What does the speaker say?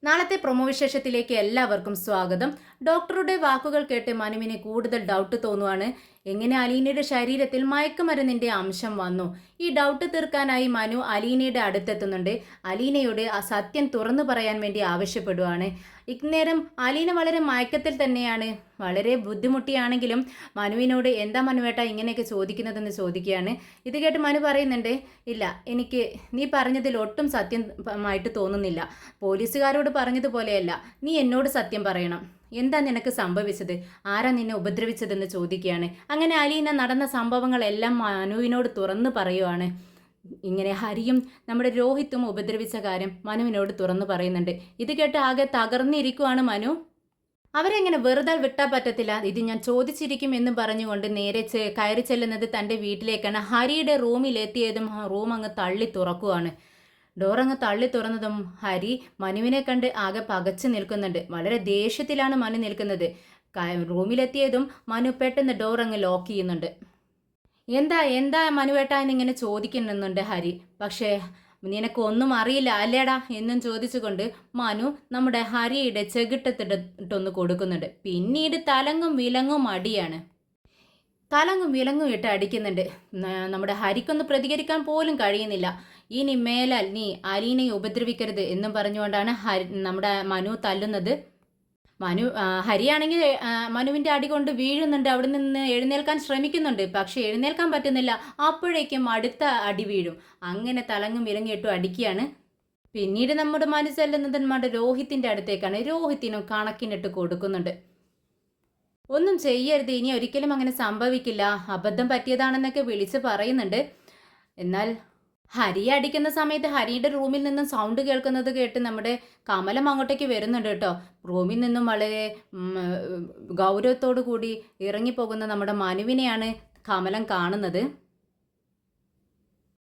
നാളത്തെ പ്രൊമോ വിശേഷത്തിലേക്ക് എല്ലാവർക്കും സ്വാഗതം. ഡോക്ടറുടെ വാക്കുകൾ കേട്ട് മനുവിന് കൂടുതൽ ഡൗട്ട് തോന്നുവാണ്. എങ്ങനെ അലീനയുടെ ശരീരത്തിൽ മയക്കുമരുന്നിന്റെ അംശം വന്നു? ഈ ഡൗട്ട് തീർക്കാനായി മനു അലീനയുടെ അടുത്തെത്തുന്നുണ്ട്. അലീനയോട് ആ സത്യം തുറന്നു പറയാൻ വേണ്ടി ആവശ്യപ്പെടുവാണ്. ഇന്നേരം അലീന വളരെ മയക്കത്തിൽ തന്നെയാണ്. വളരെ ബുദ്ധിമുട്ടിയാണെങ്കിലും മനുവിനോട് എന്താ മനുവേട്ട ഇങ്ങനെയൊക്കെ ചോദിക്കുന്നതെന്ന് ചോദിക്കുകയാണ്. ഇത് കേട്ട് മനു പറയുന്നുണ്ട്, ഇല്ല, എനിക്ക് നീ പറഞ്ഞതിൽ ഒട്ടും സത്യമായിട്ട് തോന്നുന്നില്ല. പോലീസുകാരോട് പറഞ്ഞതുപോലെയല്ല, നീ എന്നോട് സത്യം പറയണം. എന്താ നിനക്ക് സംഭവിച്ചത്? ആരാ നിന്നെ ഉപദ്രവിച്ചതെന്ന് ചോദിക്കുകയാണ്. അങ്ങനെ അലീന നടന്ന സംഭവങ്ങളെല്ലാം മനുവിനോട് തുറന്നു പറയുവാണ്. ഇങ്ങനെ ഹരിയും നമ്മുടെ രോഹിത്തും ഉപദ്രവിച്ച കാര്യം മനുവിനോട് തുറന്നു പറയുന്നുണ്ട്. ഇത് കേട്ട് ആകെ തകർന്നിരിക്കുവാണ് മനു. അവരെങ്ങനെ വെറുതെ വിട്ടാൽ പറ്റത്തില്ല, ഇത് ഞാൻ ചോദിച്ചിരിക്കും എന്ന് പറഞ്ഞുകൊണ്ട് നേരെ കയറി ചെല്ലുന്നത് തൻ്റെ വീട്ടിലേക്കാണ്. ഹരിയുടെ റൂമിലെത്തിയതും റൂം അങ്ങ് തള്ളി തുറക്കുവാണ്. ഡോറങ്ങ് തള്ളി തുറന്നതും ഹരി മനുവിനെ കണ്ട് ആകെ പകച്ചു നിൽക്കുന്നുണ്ട്. വളരെ ദേഷ്യത്തിലാണ് മനു നിൽക്കുന്നത്. റൂമിലെത്തിയതും മനു പെട്ടെന്ന് ഡോറങ്ങ് ലോക്ക് ചെയ്യുന്നുണ്ട്. എന്താ എന്താ മനുവേട്ടാ എന്നിങ്ങനെ ചോദിക്കുന്നുണ്ട് ഹരി. പക്ഷേ നിനക്കൊന്നും അറിയില്ല അല്ലേടാ എന്നും ചോദിച്ചുകൊണ്ട് മനു നമ്മുടെ ഹരിയുടെ ചെകിട്ടത്തിട്ടൊന്ന് കൊടുക്കുന്നുണ്ട്. പിന്നീട് തലങ്ങും വിലങ്ങും അടിയാണ്. തലങ്ങും വിലങ്ങും ഇട്ട് അടിക്കുന്നുണ്ട്. നമ്മുടെ ഹരിക്കൊന്ന് പ്രതികരിക്കാൻ പോലും കഴിയുന്നില്ല. ഇനി മേലാൽ നീ അലീനയെ ഉപദ്രവിക്കരുത് എന്നും പറഞ്ഞുകൊണ്ടാണ് നമ്മുടെ മനു തല്ലുന്നത്. ഹരിയാണെങ്കിൽ മനുവിൻ്റെ അടി കൊണ്ട് വീഴുന്നുണ്ട്. അവിടെ നിന്ന് എഴുന്നേൽക്കാൻ ശ്രമിക്കുന്നുണ്ട്. പക്ഷെ എഴുന്നേൽക്കാൻ പറ്റുന്നില്ല. അപ്പോഴേക്കും അടുത്ത അടി വീഴും. അങ്ങനെ തലങ്ങും വിലങ്ങിയിട്ടും അടിക്കുകയാണ്. പിന്നീട് നമ്മുടെ മനു ചെല്ലുന്നത് നമ്മുടെ രോഹിത്തിൻ്റെ അടുത്തേക്കാണ്. രോഹിത്തിനും കണക്കിനിട്ട് കൊടുക്കുന്നുണ്ട്. ഒന്നും ചെയ്യരുത്, ഇനി ഒരിക്കലും അങ്ങനെ സംഭവിക്കില്ല, അബദ്ധം പറ്റിയതാണെന്നൊക്കെ വിളിച്ച് പറയുന്നുണ്ട്. എന്നാൽ ഹരിയെ അടിക്കുന്ന സമയത്ത് ഹരിയുടെ റൂമിൽ നിന്നും സൗണ്ട് കേൾക്കുന്നത് കേട്ട് നമ്മുടെ കമലം അങ്ങോട്ടേക്ക് വരുന്നുണ്ട് കേട്ടോ. റൂമിൽ നിന്നും വളരെ ഗൗരവത്തോടു കൂടി ഇറങ്ങിപ്പോകുന്ന നമ്മുടെ മനുവിനെയാണ് കമലം കാണുന്നത്.